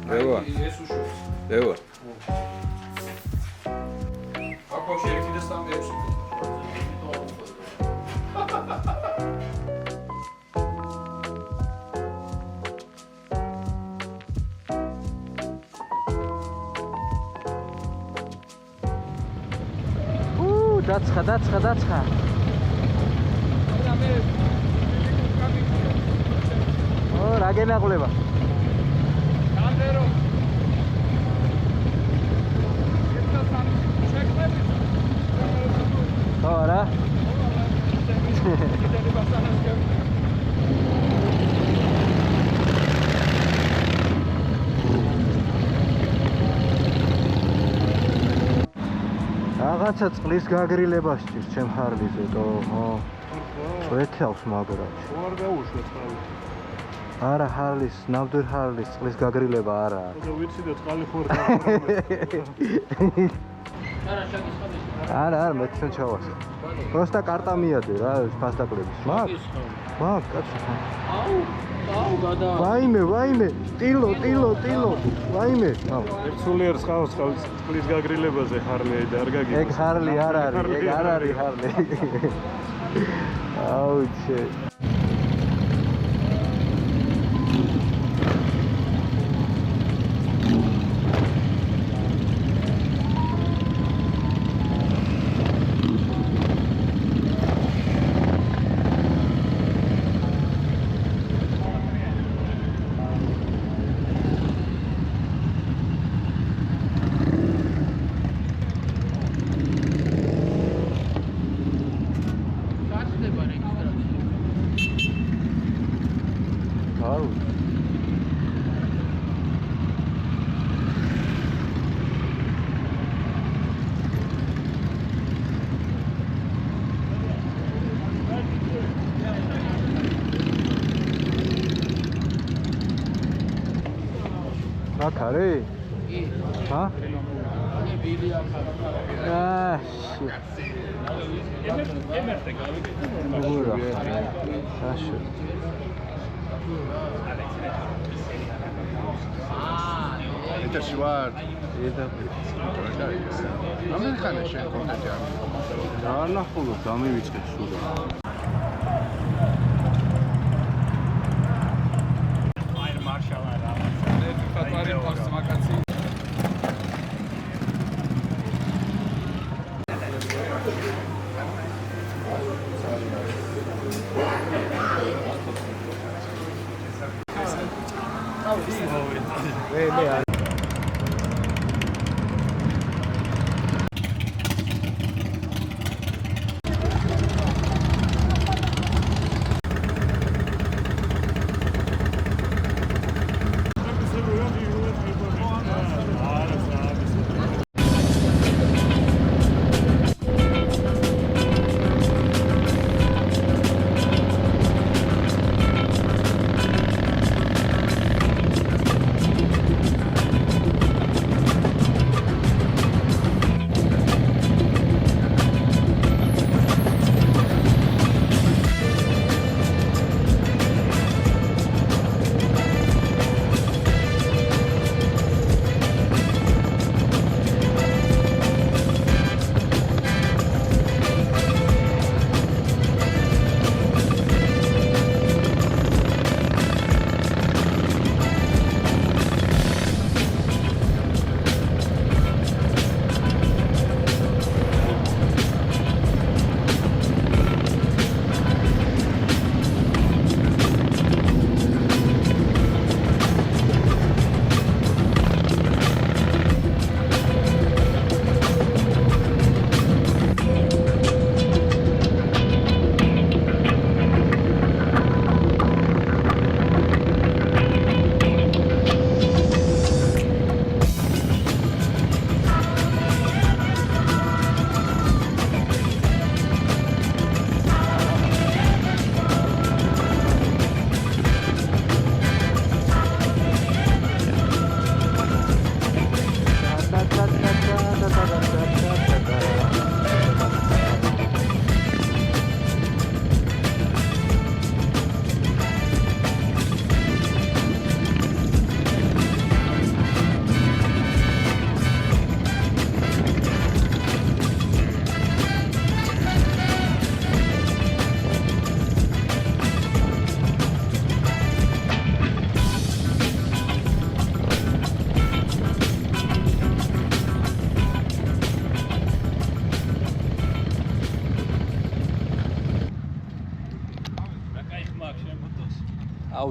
ევა. ეს უშუალოდ. ევა. აკავშირი ერთი და 3-6. დაცხა. რა გენაღლება? კამერო. არა. რაღაცა წყლის გაგრილება სჭირს ჩემ ხარლიზე, ხო. წვეთავს მაგრად. არ გაუშვა წყალი. არა, ხარლის, ნამდვილ ხარლის წყლის გაგრილება არა. და ვიცი და წყალი ხوار. არა, მე თან ჩავასე. პროსტა კარტა მიადე რა, ფასდაკლების. მაგ, კაცო. აუ, გადა. ვაიმე, ტილო. ვაიმე. ერთსულიერ ხავს წყლის გაგრილებაზე ხარლია და არ გაგიგო. ეგ ხარლი არ არის, ეგ არ არის ხარლი. აუჩე. Akare? Ha? Eta shivar. Amerikane shen kontenti am. Არ ნახულობ, დამივიწყე სულ.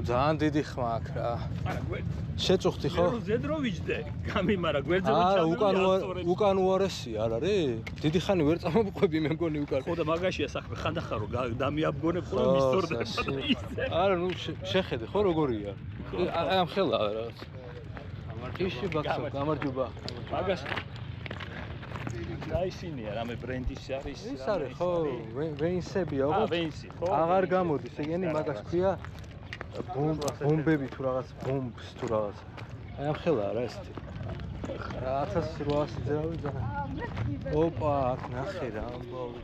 ძალიან დიდი ხმა აქვს რა. შეწუხდი ხო? ზედრო ვიჯდე. გამიმარა გვერდზე უკან უარესია არ არის? დიდი ხანი ვერ წამოვყვები მე მგონი უკან. ხო და მაგაშია საქმე ხანდახარ რომ დამიაბგონებ ხოლმე მისტორდება. არა ნუ შეხედე ხო როგორია? აი ამ ხელა რაღაც. ამარჯიში ბაქსო, გამარჯობა. მაგას დაისინია რამე ბრენდის არის. ის არის ხო? ვეინსებია ხო? ვეინსი ხო? აღარ გამოდის, ეგენი მაგას ქვია ბომბები თუ რაღაც ბომბს თუ რაღაც. აი ამ ხელაა რა ესეთი. 1800 ძრავი და ოპა, აქ ნახე რა ამბავი.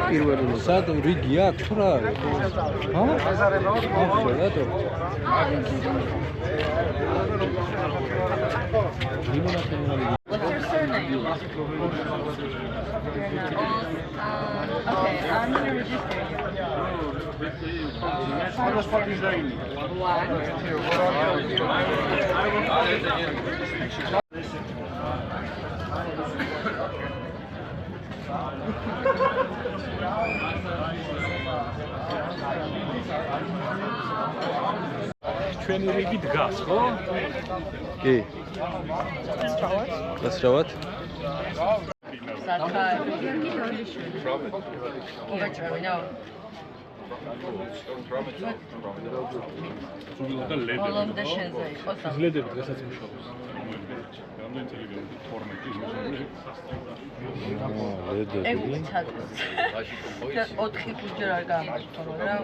პირველი სად რიგი აქვს თუ რა არის? ჰა? ახლა რატო? I'm going to register ჩვენი რიგი დგას ხო? კი. გასწავათ? ზლედები დღესაც მუშაობს. რამდენი წელი გაგიწვია? 12 ეგ უცადოს. და 4 ხუთჯერ არ გამართო რა.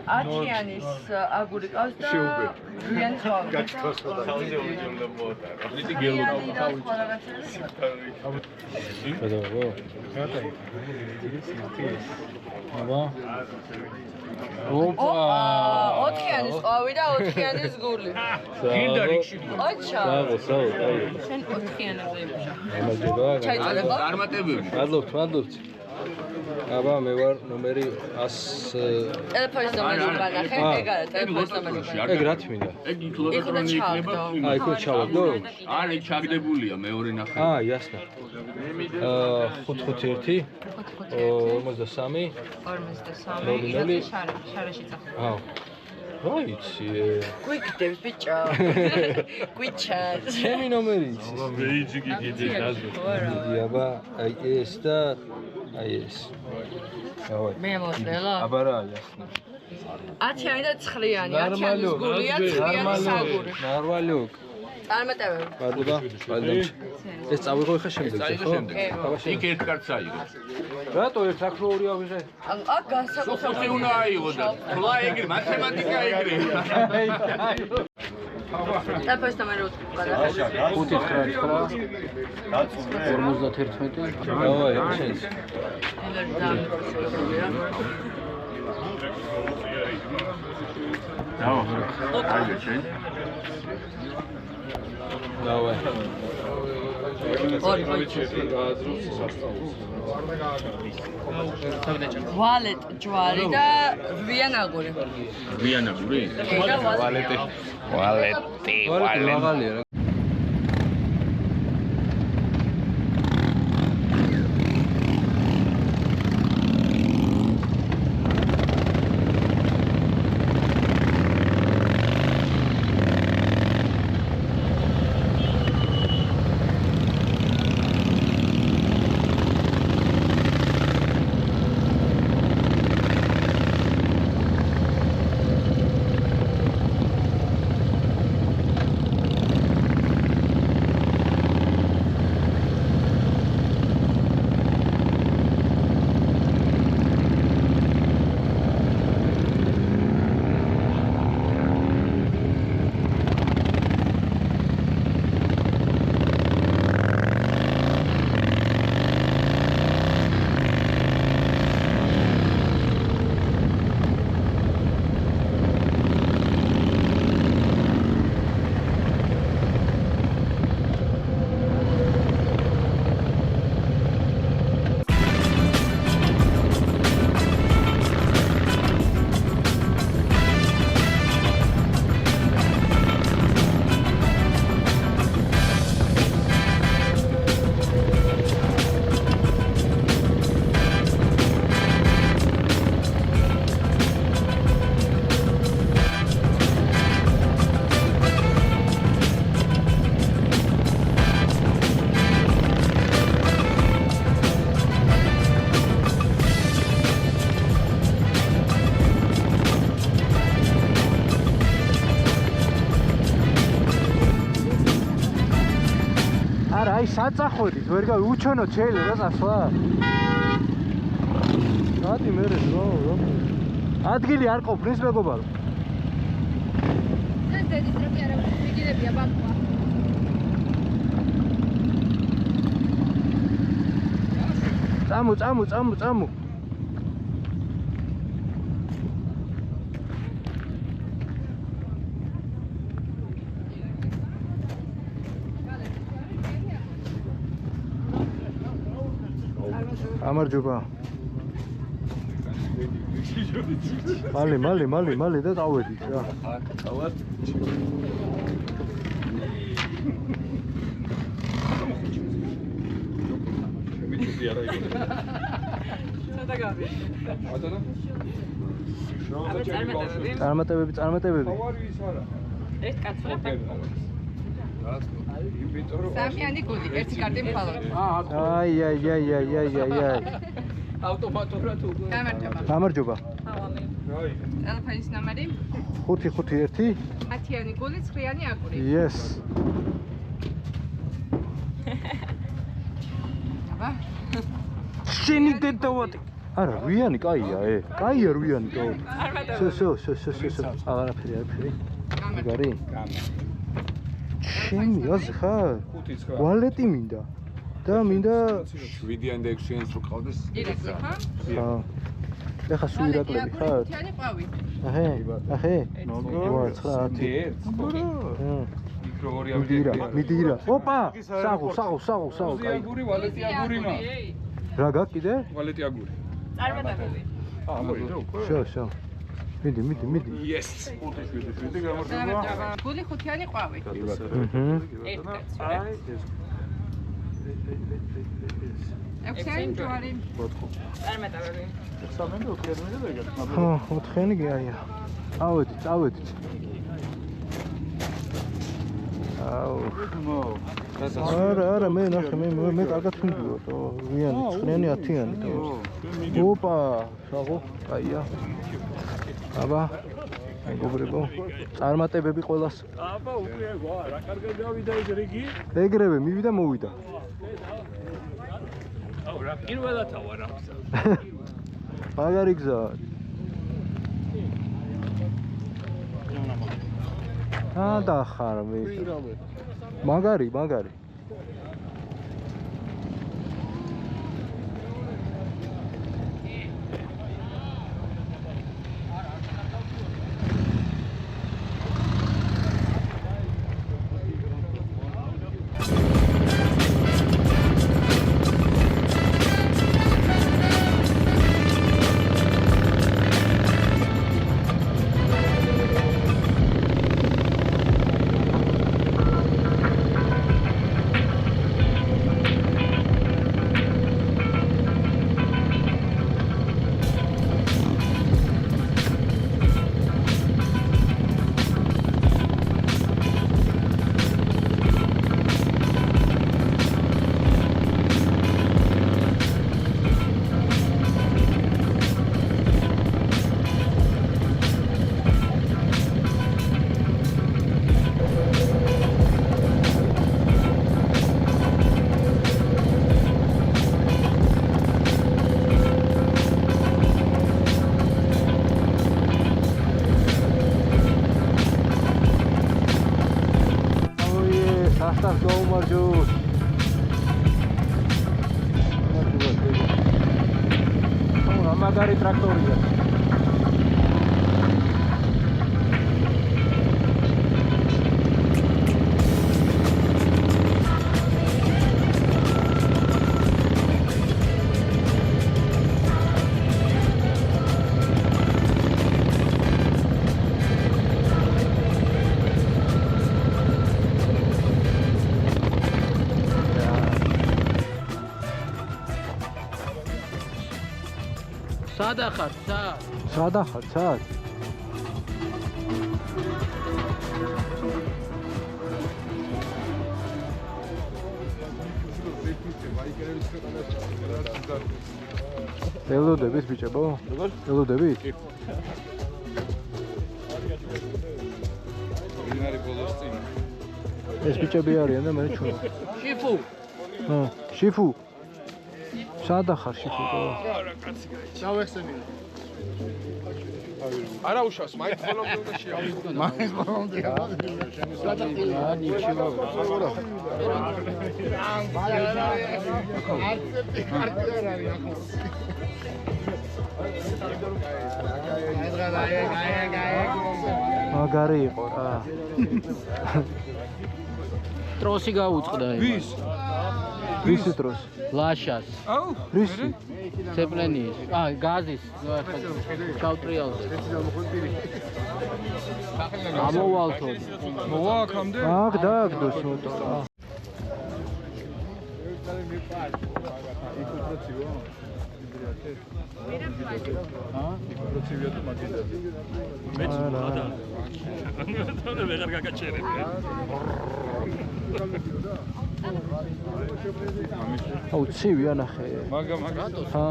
10-იანის აგური ყავს და გვიანი ხავი. თავზე უნდა მოატარო. გვიანი და სხვა რაღაცა. გადავაგო? აბა. ოპა! 4-იანის ყვავი და 4-იანის გული. გინდა რიგში. ოჩა. საო, შენ 4-იანაზე იმუშა. გამარჯობა. ჩაიწერება? წარმატებები. მადლობთ. აბა მე ვარ ნომერი 100 ტელეფონის ნომერი განახე, ეგ არა ტელეფონის ნომერი. ეგ რა თმინდა? ეგ ინკლუდატორი იქნება. აი ხო ჩავაგდო? არ ეგ ჩაგდებულია მეორე ნახე. იასნა. 551 43 43 შარეში წახ. რაიცი. გვიგდებს ბიჭო. გვიჩად. ჩემი ნომერი ის. ვეიჯიგი გიძე დაზო. აბა აი ეს და აი ეს. დავაი. მე მოწელა. აბა რა იასნა. 10-იანი და 9-იანი, 10-яნის გულია, 9-яნის აგური. ნორმალიო. წარმატებები. მადლობა. ეს წავიღო ხა შემდეგზე ხო? იქ ერთ კარტს აიღო. რატო ერთ აქ რო ორი ავიღე? აქ განსაკუთრებული უნდა აიღო და თლა ეგრე მათემატიკა ეგრე. ტელეფონის ნომერი განახე. 599 დავაი შენს. აიღე შენ. დავაი. ვალეტ ჯვარი და ვიანაგური. ვიანაგური? ვალეტი. ვალეტი. მაღალია რა. არა, აი საწახოდით, ვერ გავი უჩვენოთ შეიძლება წასვლა. გადი მერე რა. ადგილი არ ყოფნის მეგობარო. და დედის რო კი არა მიგილებია ბაბუა. წამო. გამარჯობა. მალე და წავედით რა. თავად. შემიწია რა იგი. ცოტა გავი. ბატონო. წარმატებები. თავარი ის არა. ერთ კაცს ვიყავ. იმიტომ რომ სამიანი გული, ერთი კარტი მხოლოდ. აი. ავტომატურად უკვე. გამარჯობა. რაი. ტელეფონის ნომერი 551 10-იანი გული, 9-იანი აგური. Yes. აბა. შენი დედავატი. არა, რვიანი კაია, კაია რვიანი და. სო. აღარაფერი. გარი. შენი აზ ხარ? 5-იც ხარ. ვალეტი მინდა. და მინდა 7-იან და 6-იანს რო ყავდეს. ირაკლი ხა? ეხა სულ ირაკლები ხარ? 5-იანი ყვავი. აჰე. ნოგო. 9. მიკრო ორი ავიდე. მიდირა. ოპა! საღო. აგური, ვალეტი აგური მა. რა გაქვს კიდე? ვალეტი აგური. წარმატებები. მოიდა უკვე. შო. მიდი. Yes. 5-7 გამარჯობა. გული 5-იანი ყვავი. ერთ კაცს. ექვსიანი ჯვარი. წარმატებები. ხო, 4-იანი გეაია. წავედით. აუ. არა, მე ნახე, მე კარგად ვიმდივარ, რვიანი, 9-იანი, 10-იანი და. ოპა, საღო, კაია. აბა, მეგობრებო, წარმატებები ყველას. აბა, უკვე რა კარგად გავიდა ეს რიგი? ეგრევე მივიდა, მოვიდა. აუ, რა პირველათა ვარ ამსა. მაგარი გზა. დაახარ მე. მაგარი. მაგარი ტრაქტორია. სადა ხარ? ელოდებით ბიჭებო? ელოდებით? ვინ არის ბოლოს წინ? ეს ბიჭები არიან და მე ჩვენ. შიფუ. შიფუ. სადა ხარ შიფუ? დავეხსენე. არა უშავს, მაინც ხოლმე უნდა შეავიღო. მაინც ხოლმე. ნიჩიო. მაგარი იყო რა. ტროსი გაუწყდა იმ. ვის? ვისი დროს? ლაშას. აუ, ვისი? ცეპლენის. გაზის. ჩავტრიალზე. ამოვალთო. მოვა აქამდე? აქ დააგდოს ნოტა რა. აუ ცივია ნახე. მაგა. ჰა.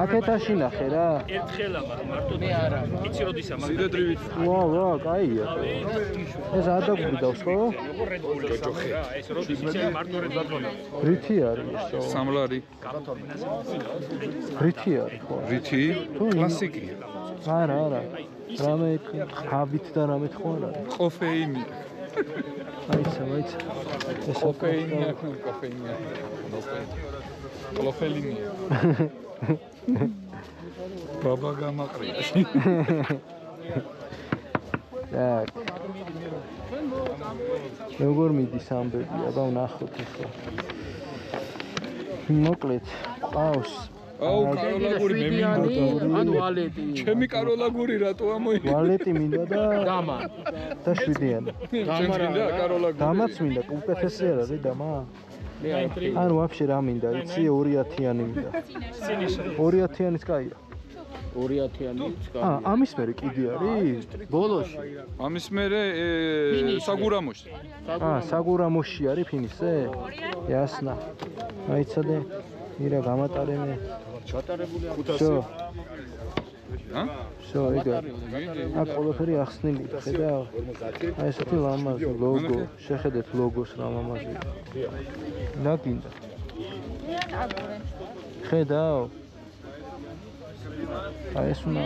აკეთაში ნახე რა. ერთხელა მარტო მე არა. იცი როდისა მაგ სიდედრივით. ვა, კაია. ეს ადაგვრიდავს ხო? ეს როდისა მარტო რედაქტორი. რითი არის ესო? სამლარი. რითი არის ხო? რითი? კლასიკია. არა. რამე ხავით და რამე ხო არა? კოფეინი. აიცა. ეს კოფეინი. კლოფელინია. ბაბა გამაყრია. так. როგორ მიდის ამბები? აბა ვნახოთ ახლა. მოკლედ, ყავს. აუ, კაროლაგური მე მინდოდა. ან ვალეტი. ჩემი კაროლაგური რატო ამოიღე? ვალეტი მინდა და დამა. და 7-იანი. ჩემს მინდა კაროლაგური. დამაც მინდა, უკეთესი არ არის დამა? ან ვაფშე რა მინდა, იცი 210-იანი მინდა. 210-იანიც კაია. 210-იანიც კაია. ამის მერე კიდე არის? ბოლოში. ამის მერე საგურამოში. საგურამოში არის ფინისზე? ясно. აიცადე. ირა გამატარემე. ჩატარებული 500. ა? всё, ეგა. აქ ყველაფერი ახსნილი, ხედავ? აი ესეთი ლამაზი ლოგო, შეხედეთ ლოგოს რა ლამაზი. ნაკინდა. ხედავ? აი ეს უნდა.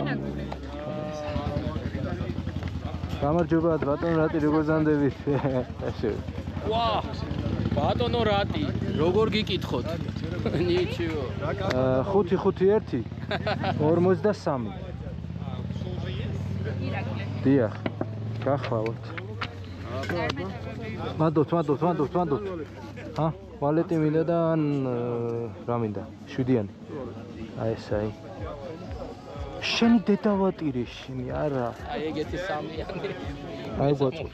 გამარჯობა ბატონო რატი როგორ ზანდებით? ასე. ვა! ბატონო რატი, როგორ გიკითხოთ? ნიჩიო. 551 43. დიახ. გახლავთ. მადლობთ. ჰა, ვალეტი მინდა და ან რა მინდა? 7-იანი. აი ესაი. შენი დედავატირე შენი, არა. აი ეგეთი 3-იანი. აი გვაწყობს.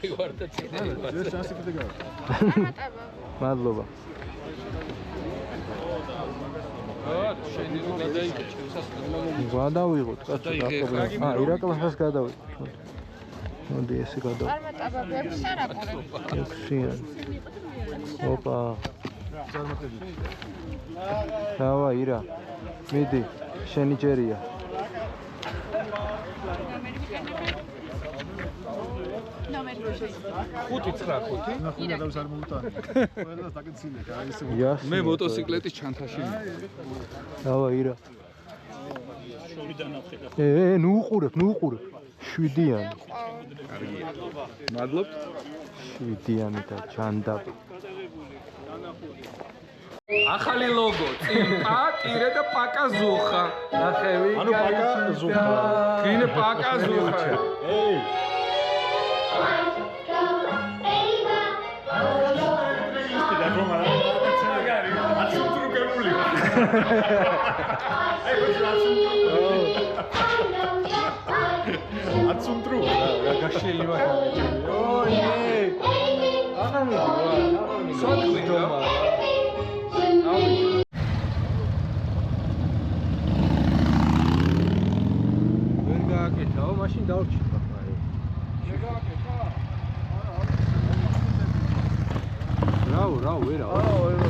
მადლობა. შენი რო გადაიღე ჩემსას. გადავიღოთ, კაცო, რა პრობლემა. ირაკლასას გადავიღოთ. მოდი ესე გადავიღოთ. წარმატებები სარაკურე. 6-იანი. ოპა. დავა ირა. მიდი, შენი ჯერია. მე მოტოციკლეტის ჩანთაში მინდა. დავა ირა. ნუ უყურებ. 7-იანი. მადლობთ. 7-იანი და ჯანდაბი. ახალი ლოგო, წინპა, ტირე და პაკაზუხა. ნახევი. ანუ პაკაზუხა. გინე პაკაზუხა. ეი. აცუნტრუ რა გაშელიმა ხამეჭი. ოი! აღამიდი. სოდგვიდა. ვერ გააკეთაო, მაშინ დავრჩით ახლა. რა, ვერა.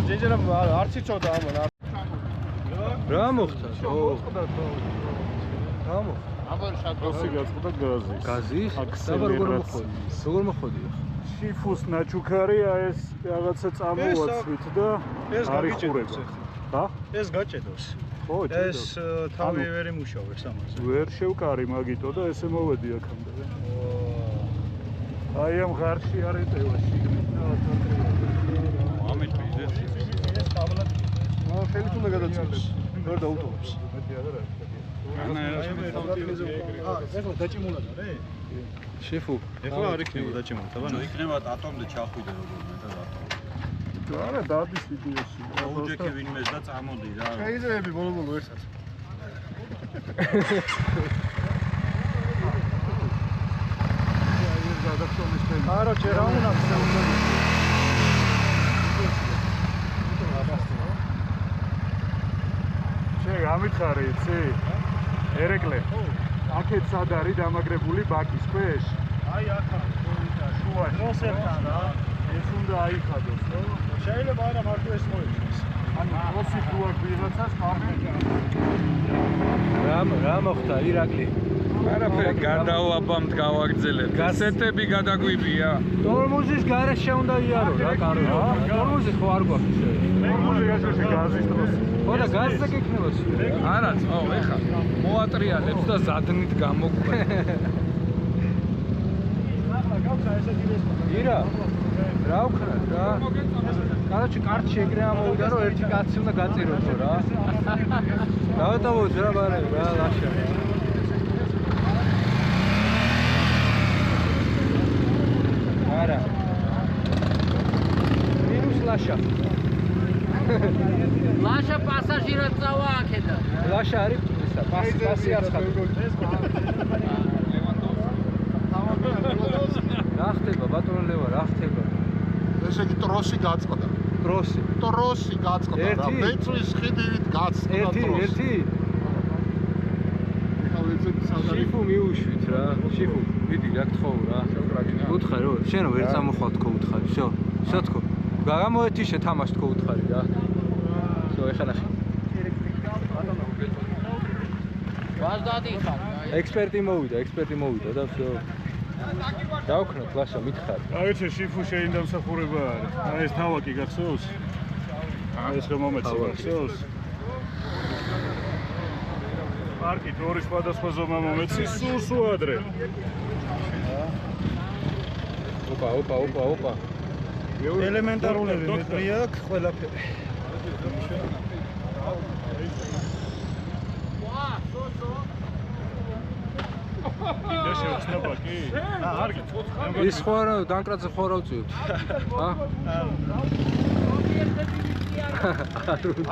ჯეჯერა არც იცოდა ამან. რა მოხდა? რა მოხდა? აბა შატოსი გაწყდა გაზის. გაზის? და როგორ მოხდა? შიფუს ნაჩუქარია ეს რაღაცა წამოვაცვით და ეს არის გაგიჭედოს ხურება. ხა? ეს გაჭედოს. ხო, ეს თავი ვერ იმუშავებს ამაზე. ვერ შევკარი მაგიტო და ესე მოვედი აქამდე. აი ამ ღარში არის ტევაში. ამით ბიზნესი. ეს ტაბლად. აა ხელი თუნდა გადაწყვეტს. ვერ დაუტოვებს. ეხლა დაჭიმულა და რე? შეფუ. ეხლა არ იქნება დაჭიმული, თაბა. იქნება ატომზე ჩახვიდე როგორ მეტად ატომი. არა დადის ვიდეოში. აუჯექი ვინმეს და წამოდი რა. შეიძლება ბოლო-ბოლო ერთად. არა, ჯერა უნდა შე გამითხარი, იცი? ერეკლე. აქეთ სად არის დამაგრებული ბაკის ქვეშ? აი აქა, შუაში. როსერთან რა. ეს უნდა აიხადოს, ხო? შეიძლება არა მარტო ეს მოიწეს. ანუ როსი თუ აქ ვიღაცას გამიგია. რა მოხდა ირაკლი? არაფერი გადავაბამთ გავაგრძელებ. გასეთები გადაგვიბია. ტორმუზის გარეშე უნდა იარო რა კარო. ტორმუზი ხო არ გვაქვს შე. ტორმუზი გასაშე გაზის დროს. ხო და გაზზე გექნებოს. არა, ხო, ეხა მოატრიალებს და ზადნით გამოგვე. ირა რა ვქნა რა? კაროჩი კარტში ეგრე ამოვიდა რომ ერთი კაცი უნდა გაწიროთო რა. დავეტოვოთ რა ბარე რა ლაშა. არა. მინუს ლაშა. ლაშა პასაჟირად წავა აქედან. ლაშა არის ისა პასი აცხადა. რა ხდება ბატონო ლევა რა ხდება? ესე იგი ტროსი გაწყდა. ტროსი. ტროსი გაწყდა რა. ბეწვის ხიდივით გაწყდა ტროსი. ერთი. ეხლა ვეცებ სადარი. შიფუ მიუშვით რა. შიფუ, მიდი რა გთხოვ რა. უთხარი რო, შენ ვერ წამოხვალ თქო უთხარი. всё. всё თქო. გამოეთიშე თამაშ თქო უთხარი რა. всё, ეხლა ნახე. ვაზდადი ხარ. ექსპერტი მოვიდა და всё. დავქნოთ ლაშა მითხარი. აიცე შიფუ შეიძლება დამსახურება არის. აი ეს თავაკი გახსოვს? აი ეს რომ მომეცი გახსოვს? პარკით ორი სხვადასხვა ზომა მომეცი სულ ადრე. ოპა. ელემენტარული მეტრი აქვს ყველაფერი. და შევცნობა კი? არ გიწოცხა. ის ხო არა დანკრატზე ხო რა ვწივთ? ა?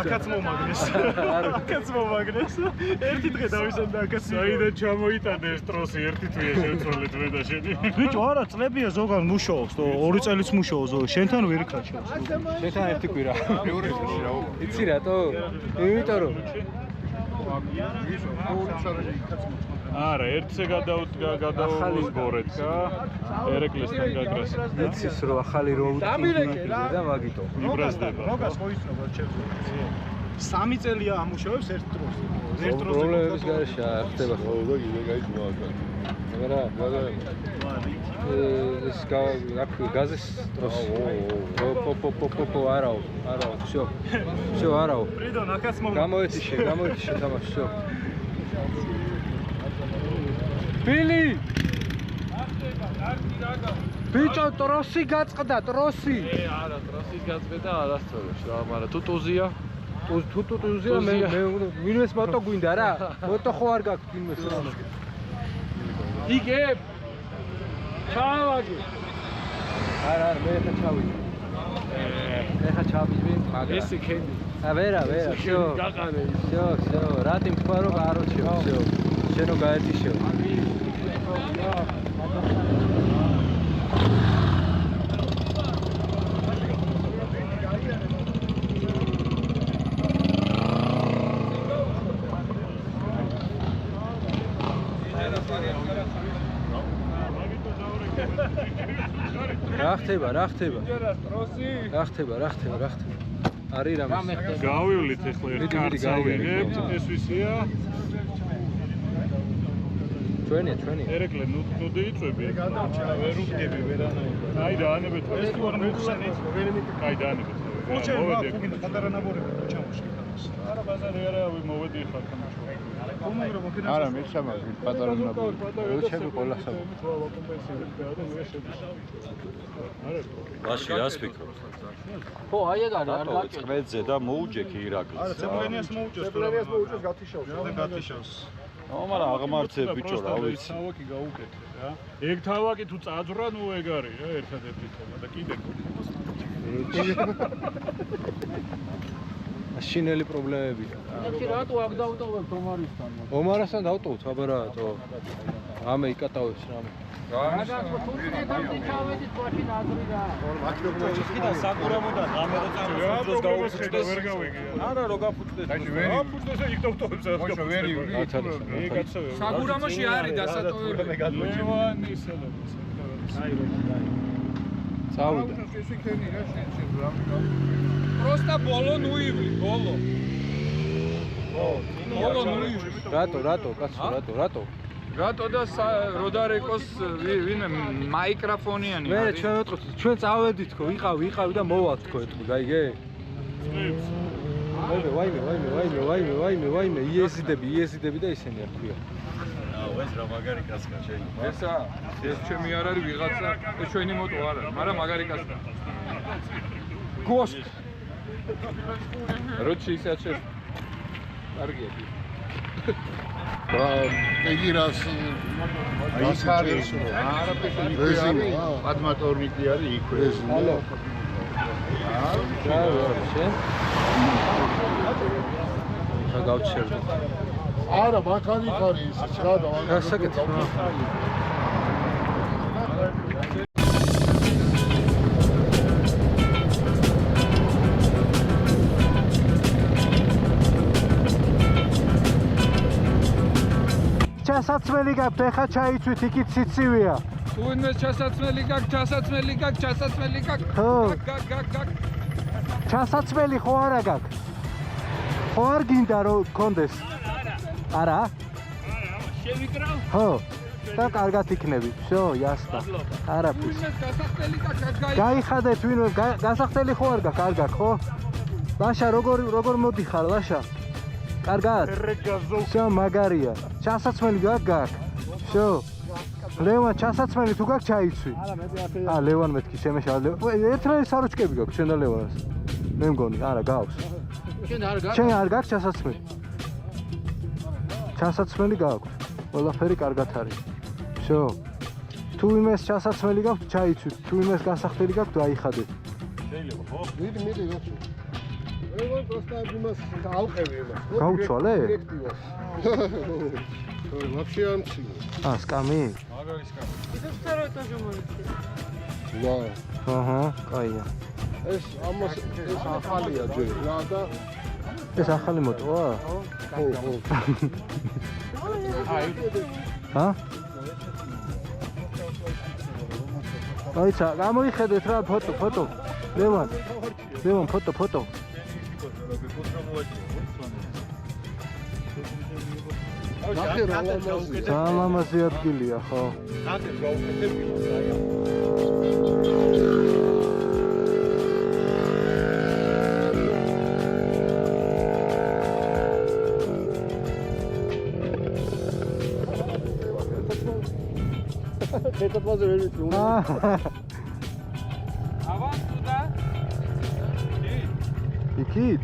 აკაც მომაგნეს. აკაც მომაგნეს. ერთი დღე დავისვენ და აკაც. საიდან ჩამოიტანე ეს ტროსი ერთი თვეა შევცვალეთ მე და შენი. ბიჭო არა წლებია ზოგან მუშაობს, ორი წელიც მუშაობს, შენთან ვერ იქაჩავს. შენთან ერთი კვირა. იცი რატო? იმიტომ რომ არა, ერთზე გადაუსგორეთ რა. ერეკლესთან გაგრას. იცის რომ ახალი რო უწევდა და მაგიტო. იბრაზდება. როგას მოიცნობა ჩემს. 3 წელია ამუშავებს ერთ დროს. ერთ დროს პრობლემების გარეშე ხდება ხო და კიდე გაიჭმა აქ. მაგრამ ეს გაზის დროს. პო არაო, всё, არაო. პრიდონ აკაც გამოეთიშე თამაში, всё. ბილი! ბიჭო, ტროსი გაწყდა, ტროსი. არა, ტროსის გაწყვეტა არასწორებს რა, მაგრამ თუ ტუზია თუთუზია მე მინუს მოტო გვინდა რა. მოტო ხო არ გაქვს მინუს რა. იგებ. ჩავაგე. არა, მე ხა ჩავიდე. ეხა ჩავიდე, მაგრამ ესე ქენდი. ვერა, всё. გაყანე. всё, რატი თქვა რომ აროჩეო, всё. შენო გაეთიშეო. რა ხდება? რა ხდება? არის რამე. გავივლით ახლა ერთ კარს ავიღებთ, ეს ვისია? ჩვენია. ერეკლე ნუ დიიწვები. ვერ უდგები ვერანაირად. აი და ანებეთ ეს თუ არ მოგხსენით. აი და ანებეთ. მოვედი. პატარა ნაბორები ჩამოშკი. არა ბაზარი არა მოვედი ხარ თამაშო. არა მიხსამაზი პატარა ნაბური. როჩები ყოლასა. მაშინ რას ფიქრობ? ხო, აი ეგ არის, არ რატო გაკეთე. წყლედზე და მოუჯექი ირაკლს. არა, ცებრენიას მოუჭოს გათიშავს. და გათიშავს. მაგრამ აღმართზე ბიჭო რა ვიცი. თავაკი გაუკეთე რა. ეგ თავაკი თუ წაძვრა, ნუ ეგ არის რა, ერთადერთი თემა და კიდე შინელი პრობლემებია. ეხი რატო აქ დავტოვებ ომარისთან? ომარასთან დავტოვთ, აბა რატო? ამე იკატავებს რამე. რაგაკო თურქეთამდე ჩავედით მაშინ აზრი რა. ხიდან საკურამოდან რამე რო წამოსულს გაუფუჭდეს. ვერ გავიგე. არა რო გაფუჭდეს. გაფუჭდეს იქ დავტოვებს რა. ოშო ვერი ეგ კაცო. საგურამოში არის დასატოვებელი. ლევანისა და წავიდა. პროსტა ბოლო ნუივლი, ბოლო. ბოლო ნუივლი. რატო, კაცო, რატო? რატო და როდარეკოს ვინმე მაიკროფონიანი მე არის. ჩვენ ვეტყოთ, ჩვენ წავედით თქო, ვიყავი და მოვალთ თქო ეთქო, გაიგე? ვაიმე, იეზიდები და ისინი არ ქვია. ეს რა მაგარი კაცკა შეიძლება. ეს ჩემი არ არის ვიღაცა, ეს ჩვენი მოტო არ არის, მაგრამ მაგარი კაცკა. გოსტ. როჩი ისე აჩე. კარგია. ეგირას გასხარის რეზინი პადმატორნიკი არის იქვე. ალო. რა გავჩერდა. არა ბაქანი ხარი ის რა და გასაკეთე. ჩასაცმელი გაქვთ, ეხა ჩაიცვით, იქით სიცივეა. თუ ვინმე ჩასაცმელი გაქვს. ხო. გაგ. ჩასაცმელი ხო არა გაქვს? ხო არ გინდა რომ გქონდეს? არა? შევიკრავ. ხო. და კარგად იქნები. всё, ясно. არაფერს. ვინმე გასახდელი გაქვს. გაიხადეთ ვინმე გასახდელი ხო არ გაქვს? კარგად, ხო? ლაშა, როგორ მოდიხარ, ლაშა? კარგად? всё, მაგარია. ჩასაცმელი გაქვს? всё. ლევან, ჩასაცმელი თუ გაქვს ჩაიცვი. ლევან მეთქი შემეშალა. ერთნაირი საროჭკები გაქვს ჩვენ და ლევანას. მე მგონი, არა, გავს. შენ არ გაქვს ჩასაცმელი? ჩასაცმელი გაქვს. ყველაფერი კარგად არის. всё. თუ იმეს ჩასაცმელი გაქვს, ჩაიცვით. თუ იმეს გასახდელი გაქვს, დაიხადეთ. შეიძლება ხო? მიდი გაცო. εγώ просто იმას ალყევი იმას. გაუცვალე? вообще амცი. სკამი? მაგარი სკამი. Isso второй тоже может быть. ვა. აჰა, კაია. ეს ამას ეს ახალია ჯერ რა და ეს ახალი მოტოა? ხო. ჰა? აიცა, გამოიხედეთ რა ფოტო. ლევან, ფოტო. ნახე რა ლამაზია. ლამაზი ადგილია, ხო? ნახე გაუკეთებია რა. ეთათმაზე ვერ ვიცი. ავანსუ და იქით.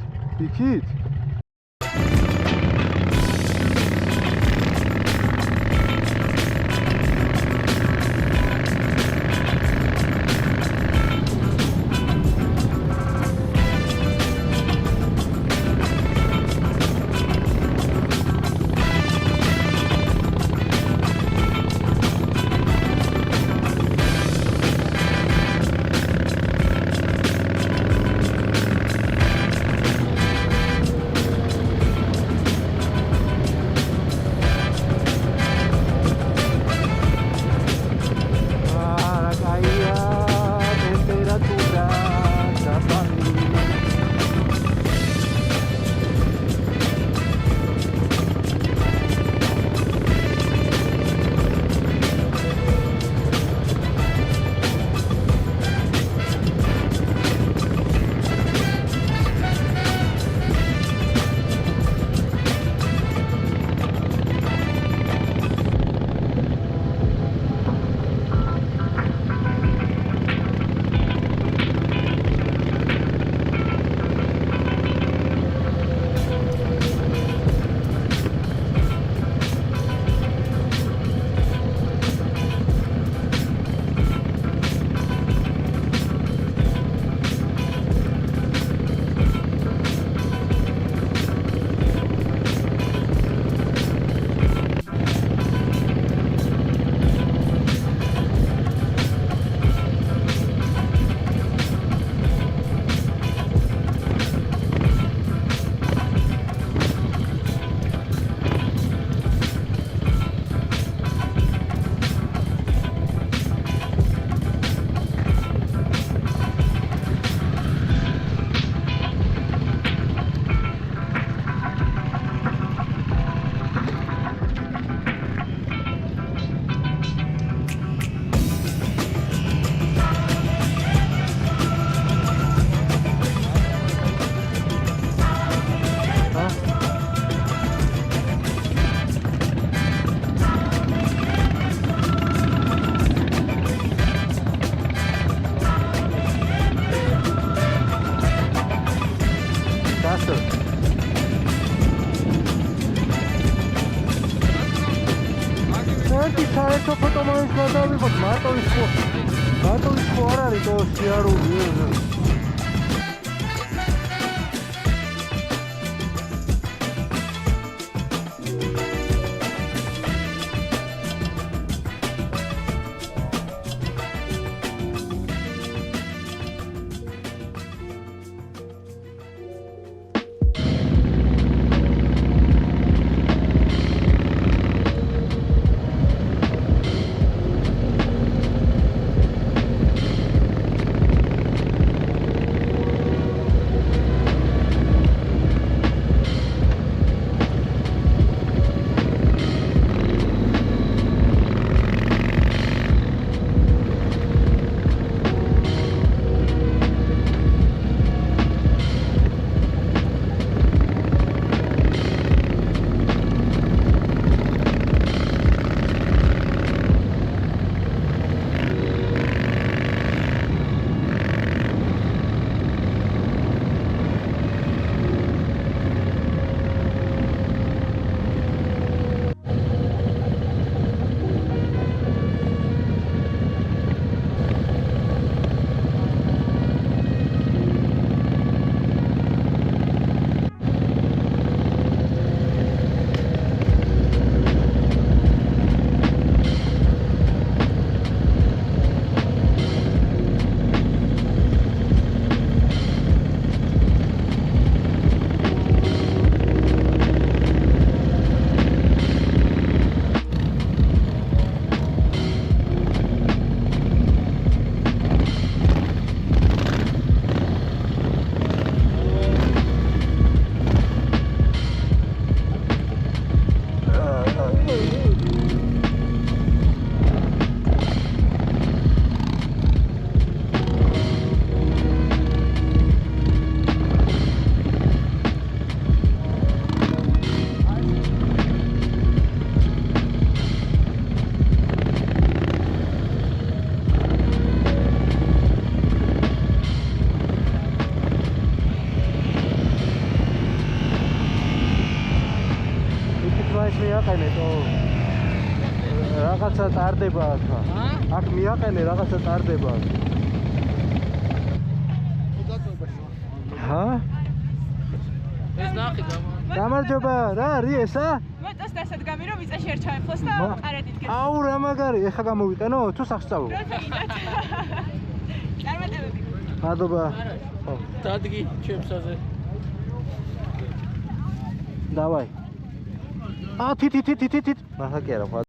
თვითო ფოტო მაინც გადავიღოთ, მარტო ის ხო არ არის თო სიარული. რაღაცა ტარდება აქ. აქ მიაყენე რაღაცა ტარდება. ჰა? ეს ნახე გამარჯობა, რა არის ესა? მოწეს დასადგამი რომ მიწაში არ ჩაეხლოს და ყარადით გეს. აუ რა მაგარი, ეხა გამოვიყენო თუ სახსწავლო? წარმატებები. მადლობა. დადგი ჩემსაზე. დავაი. თით. მახა კი არა.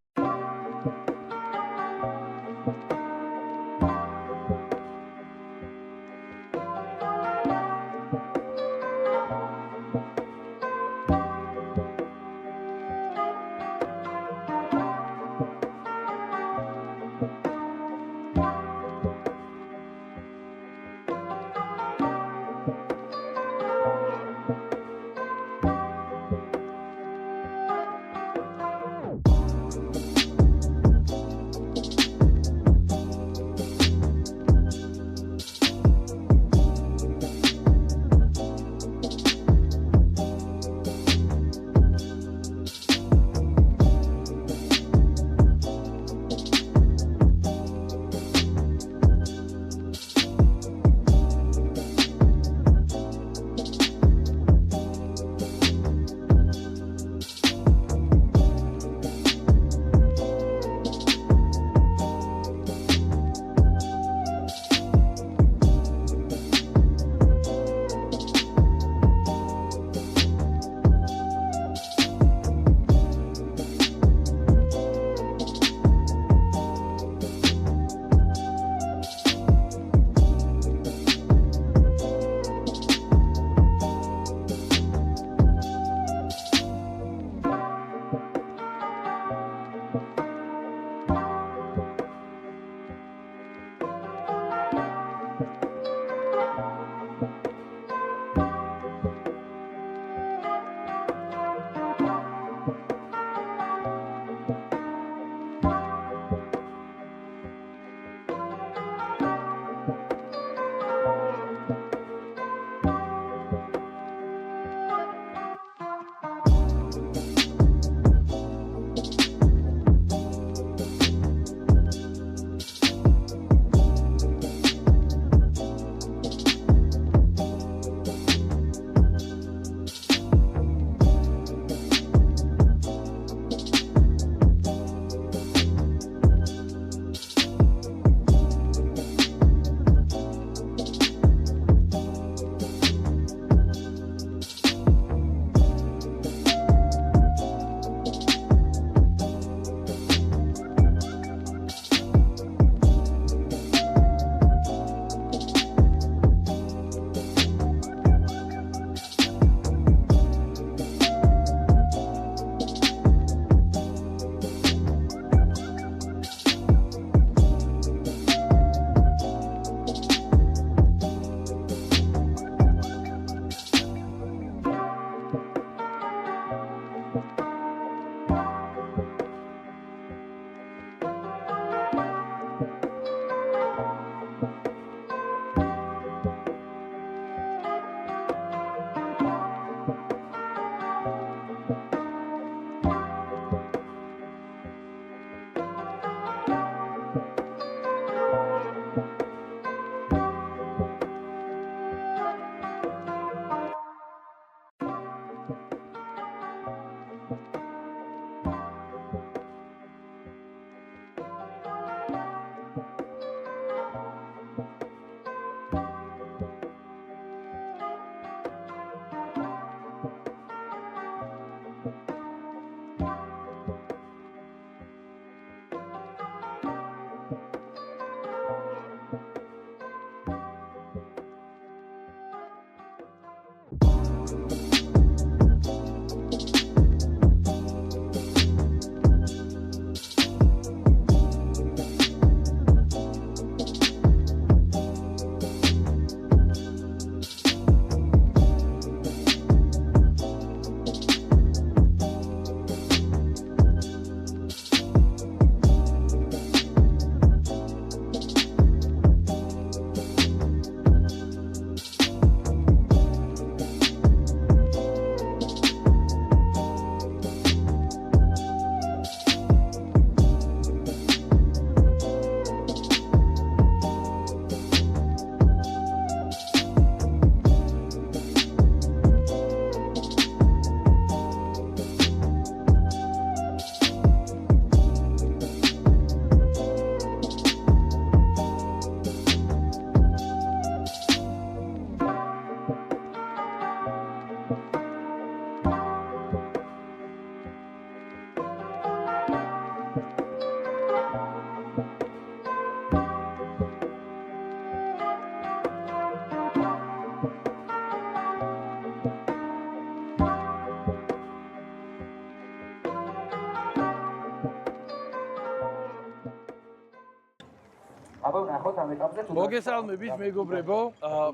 მოგესალმებით მეგობრებო,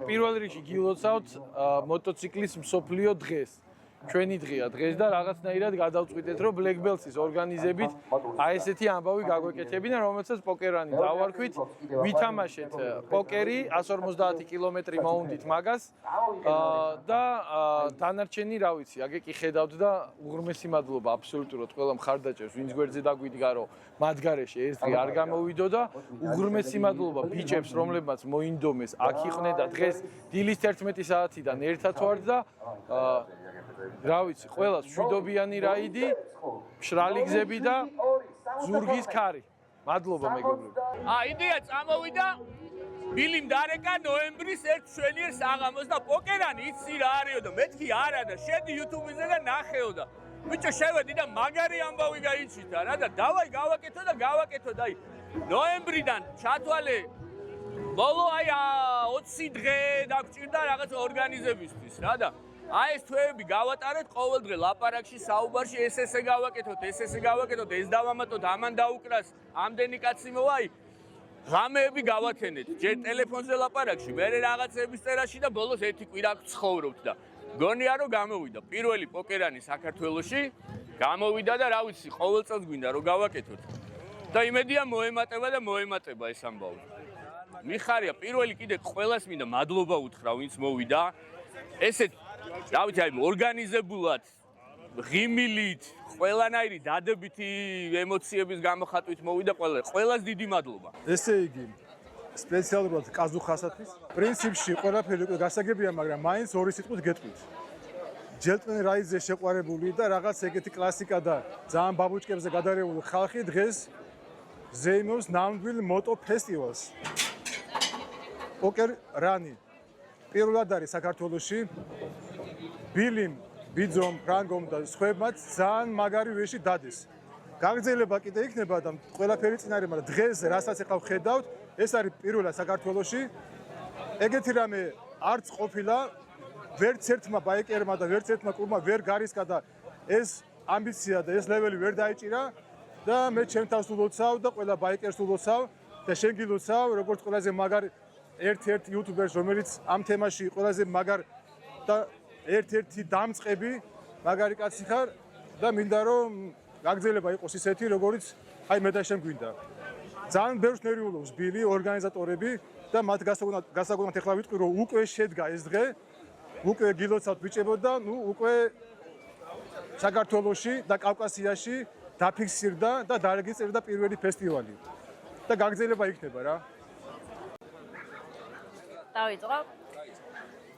პირველ რიგში გილოცავთ მოტოციკლის მსოფლიო დღეს. ჩვენი დღეა დღეს და რაღაცნაირად გადავწყვიტეთ, რომ Black Belts-ის ორგანიზებით აი ესეთი ამბავი გაგვეკეთებინა, რომელსაც პოკერანი დავარქვით. ვითამაშეთ პოკერი 150 კილომეტრი მოუნდით მაგას და დანარჩენი რა ვიცი, აგე კი ხედავთ და უღრმესი მადლობა აბსოლუტურად ყველა მხარდაჭერს, ვინც გვერდზე დაგვიდგა, რომ მათ გარეშე ეს დღე არ გამოვიდო და უღრმესი მადლობა ბიჭებს, რომლებმაც მოინდომეს, აქ იყვნენ და დღეს დილის 11 საათიდან ერთად ვართ და რა ვიცი, ყველას მშვიდობიანი რაიდი, მშრალი გზები და ზურგის ქარი. მადლობა მეგობრებო. იდეა წამოვიდა ბილიმ დარეკა ნოემბრის 1 შვენიერ საღამოს და პოკერანი იცი რა არისო და მეთქი არა და შედი YouTube-ზე და ნახეო და ბიჭო შევედი და მაგარი ამბავი გაიჩიტა რა და დავაი გავაკეთო და აი ნოემბრიდან ჩათვალე ბოლო აი 20 დღე დაგჭირდა რაღაც ორგანიზებისთვის რა და აი ეს თვეები გავატარეთ ყოველდღე ლაპარაკში საუბარში ეს გავაკეთოთ ეს დავამატოთ ამან დაუკრას ამდენი კაცი მოვა აი ღამეები გავათენეთ ჯერ ტელეფონზე ლაპარაკში მე რაღაცების წერაში და ბოლოს ერთი კვირა ცხოვრობთ და გონია რომ გამოვიდა პირველი პოკერანი საქართველოში გამოვიდა და რა ვიცი ყოველ წელს გვინდა რომ გავაკეთოთ და იმედია მოემატება ეს ამბავი მიხარია პირველი კიდე ყველას მინდა მადლობა უთხრა ვინც მოვიდა ესეთ რა ვიცი აი ორგანიზებულად ღიმილით ყველანაირი დადებითი ემოციების გამოხატვით მოვიდა ყველას დიდი მადლობა ესე იგი სპეციალურად კაზუხასათვის პრინციპში ყველაფერი გასაგებია მაგრამ მაინც ორი სიტყვით გეტყვით ჯელტმენ რაიძე შეყვარებული და რაღაც ეგეთი კლასიკა და ძალიან ბაბუჩკებზე გადარეული ხალხი დღეს ზეიმობს ნამდვილ მოტო ფესტივალს პოკერ რანი პირველად არის საქართველოში ბილიმ ბიძომ ფრანგომ და სხვებმაც ძალიან მაგარი ვეში დადეს გაგრძელება კიდე იქნება და ყველაფერი წინარე მაგრამ დღეს რასაც ახლა ვხედავთ ეს არის პირველად საქართველოში ეგეთი რამე არც ყოფილა ვერც ერთმა ბაიკერმა და ვერც ერთმა კლუბმა ვერ გარისკა და ეს ამბიცია და ეს ლეველი ვერ დაიჭირა და მე ჩემ თავს ულოცავ და ყველა ბაიკერს ულოცავ და შენ გილოცავ როგორც ყველაზე მაგარი ერთ-ერთი იუთუბერს რომელიც ამ თემაში ყველაზე მაგარ და ერთ-ერთი დამწყები მაგარი კაცი ხარ და მინდა რომ გაგრძელება იყოს ისეთი როგორც აი მე და შენ გვინდა ძალიან ბევრს ნერვიულობს ბილი ორგანიზატორები და მათ გასაგონად ახლა ვიტყვი რომ უკვე შედგა ეს დღე უკვე გილოცავთ ბიჭებო და ნუ უკვე საქართველოში და კავკასიაში დაფიქსირდა და დარეგისტრირდა პირველი ფესტივალი და გაგრძელება იქნება რა დავიწყო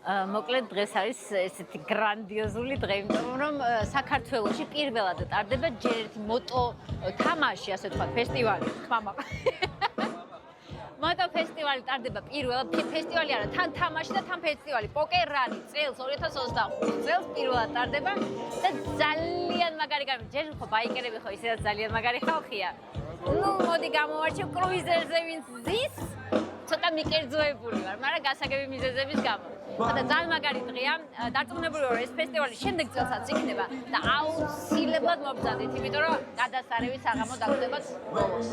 მოკლედ დღეს არის ესეთი გრანდიოზული დღე, იმიტომ რომ საქართველოში პირველად ტარდება ჯერ ერთი მოტო თამაში, ასე ვთქვათ, ფესტივალი, თამაყ. მოტო ფესტივალი ტარდება პირველად, ფესტივალი არა, თან თამაში და თან ფესტივალი, პოკერ რანი, წელს 2025 წელს პირველად ტარდება და ძალიან მაგარი გამი, ჯერ ხო ბაიკერები ხო ისედაც ძალიან მაგარი ხალხია. ნუ მოდი გამოვარჩევ კრუიზერზე ვინც ზის, ცოტა მიკერძოებული ვარ, მაგრამ გასაგები მიზეზების გამო. და ძალიან მაგარი დღეა. დარწმუნებული ვარ, ეს ფესტივალი შემდეგ წელსაც იქნება და აუცილებლად მობრძანდით, იმიტომ რომ გადასარევი საღამო დაგხვდებათ ბოლოს.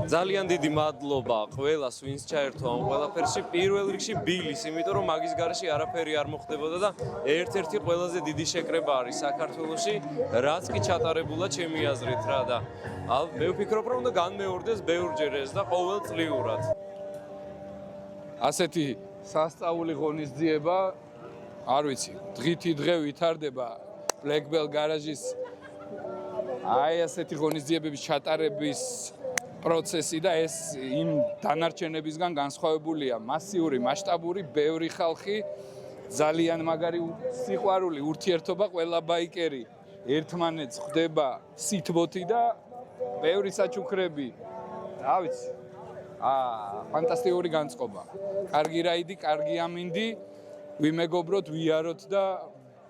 ძალიან დიდი მადლობა ყველას, ვინც ჩაერთო ამ ყველაფერში. პირველ რიგში ბილის, იმიტომ რომ მაგის გარეშე არაფერი არ მოხდებოდა და ერთ-ერთი ყველაზე დიდი შეკრება არის საქართველოში, რაც კი ჩატარებულა ჩემი აზრით რა და მე ვფიქრობ, რომ უნდა განმეორდეს ბევრჯერ ეს და ყოველწლიურად. ასეთი სასწაული ღონისძიება, არ ვიცი, დღითი დღე ვითარდება Black Bell გარაჟის აი ასეთი ღონისძიებების ჩატარების პროცესი და ეს იმ დანარჩენებისგან განსხვავებულია. მასიური, მასშტაბური, ბევრი ხალხი, ძალიან მაგარი სიყვარული, ურთიერთობა, ყველა ბაიკერი ერთმანეთს ხვდება სითბოთი და ბევრი საჩუქრები. რა ვიცი. ფანტასტიკური განწყობა. კარგი რაიდი, კარგი ამინდი, ვიმეგობროთ, ვიაროთ და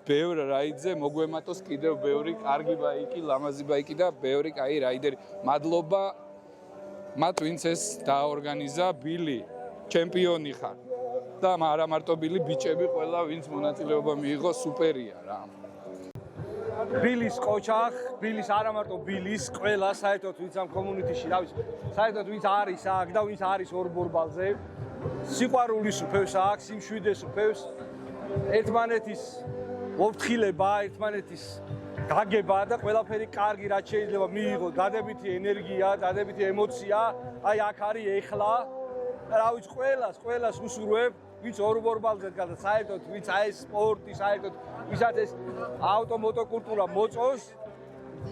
ბევრ რაიდზე მოგვემატოს კიდევ ბევრი კარგი ბაიკი, ლამაზი ბაიკი და ბევრი კაი რაიდერი. მადლობა მათ ვინც ეს დაორგანიზა, ბილი, ჩემპიონი ხარ. და არა მარტო ბილი, ბიჭები ყველა ვინც მონაწილეობა მიიღო, სუპერია რა. ბილის ყოჩახ, ბილის არა მარტო ბილის, ყველა საერთოდ ვინც ამ კომუნიტიში, რა ვიცი, საერთოდ ვინც არის აქ და ვინც არის ორბორბალზე, სიყვარულის უფევს აქ, სიმშვიდეს უფევს, ერთმანეთის მოფრთხილება, ერთმანეთის გაგება და ყველაფერი კარგი რაც შეიძლება მიიღო, დადებითი ენერგია, დადებითი ემოცია, აი აქ არის ეხლა. რა ვიცი, ყველას უსურვებ, ვინც ორბორბალზე დგას და საერთოდ ვინც აი ეს სპორტი, საერთოდ ვისაც ეს ავტომოტოკულტურა მოწონს,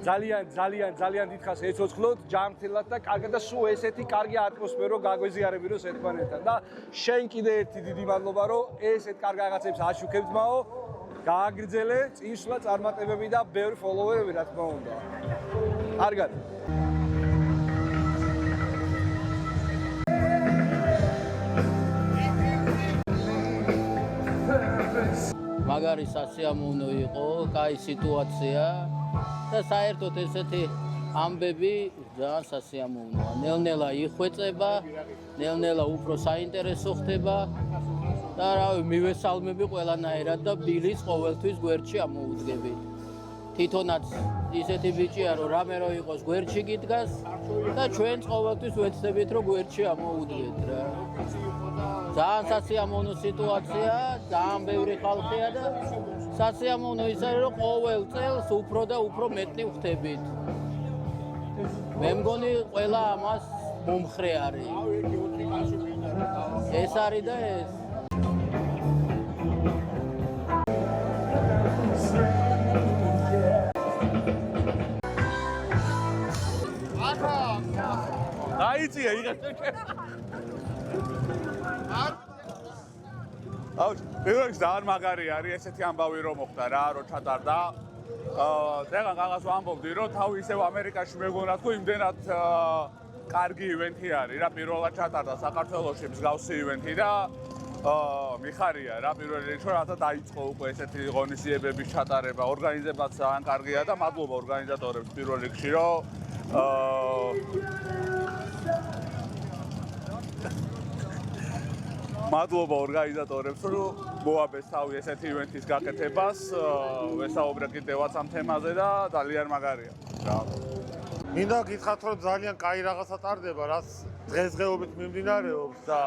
ძალიან დიდხანს ეცოცხლოთ, ჯანმრთელად და კარგად და სულ ესეთი კარგი ატმოსფერო გაგვეზიარებინოს ერთმანეთთან და შენ კიდე ერთი დიდი მადლობა, რომ ესეთ კარგ რაღაცებს აშუქებთ მაო. გააგრძელე, წინსვლა წარმატებები და ბევრი ფოლოვერები რა თქმა უნდა. კარგად. მაგარი სასიამოვნო იყო, კაი სიტუაცია და საერთოდ ესეთი ამბები ძალიან სასიამოვნოა. ნელ-ნელა იხვეწება, ნელ-ნელა უფრო საინტერესო ხდება. და რავი, მივესალმები ყველანაირად და ბილის ყოველთვის გვერდში ამოუდგებით. თვითონაც ისეთი ბიჭია, რომ რამე რო იყოს გვერდში გიდგას და ჩვენც ყოველთვის ვეცდებით, რომ გვერდში ამოუდგეთ რა. ძალიან სასიამოვნო სიტუაცია, ძალიან ბევრი ხალხია და სასიამოვნო ის არის, რომ ყოველ წელს უფრო და უფრო მეტი ვხდებით. მე მგონი ყველა ამას მომხრე არის. ეს არის და ეს. აიწია იღებს. აუ, პირველ რიგში ძალიან მაგარი არის ესეთი ამბავი რომ მოხდა რა, რომ ჩატარდა. დღეღან რაღაც ვამბობდი, რომ თავი ისევ ამერიკაში მეგონა თქო იმდენად კარგი ივენთი არის რა, პირველად ჩატარდა საქართველოში მსგავსი ივენთი და მიხარია რა პირველ რიგში რომ რათა დაიწყო უკვე ესეთი ღონისძიებების ჩატარება, ორგანიზებაც ძალიან კარგია და მადლობა ორგანიზატორებს პირველ რიგში რომ მადლობა ორგანიზატორებს რომ მოაბეს თავი ესეთი ივენთის გაკეთებას, ვესაუბრე კიდევაც ამ თემაზე და ძალიან მაგარია. მინდა გითხრათ რომ ძალიან კაი რაღაცა ტარდება, რაც დღესდღეობით მიმდინარეობს და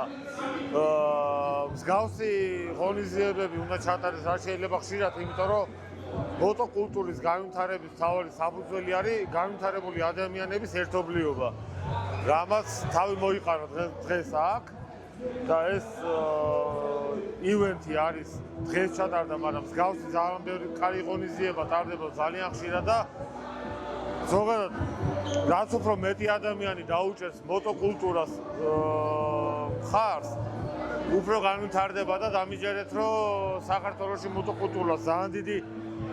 მსგავსი ღონისძიებები უნდა ჩატარდეს რაც შეიძლება ხშირად, იმიტომ რომ მოტოკულტურის განვითარების მთავარი საფუძველი არის განვითარებული ადამიანების ერთობლიობა. რამაც თავი მოიყარა დღეს აქ და ეს ივენთი არის დღეს ჩატარდა, მაგრამ მსგავსი ძალიან ბევრი კარი ღონისძიება ტარდება ძალიან ხშირად და ზოგადად რაც უფრო მეტი ადამიანი დაუჭერს მოტოკულტურას მხარს, უფრო განვითარდება და დამიჯერეთ, რომ საქართველოში მოტოკულტურას ძალიან დიდი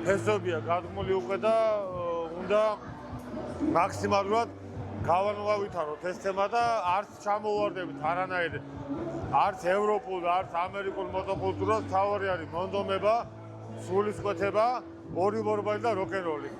ფესვებია გადმული უკვე და უნდა მაქსიმალურად გავანვავითაროთ ეს თემა და არც ჩამოვარდებით არანაირ არც ევროპულ, არც ამერიკულ მოტოკულტურას, თავი არის მონდომება, სულისკვეთება, ორი ბორბალი და როკ-ენ-როლი.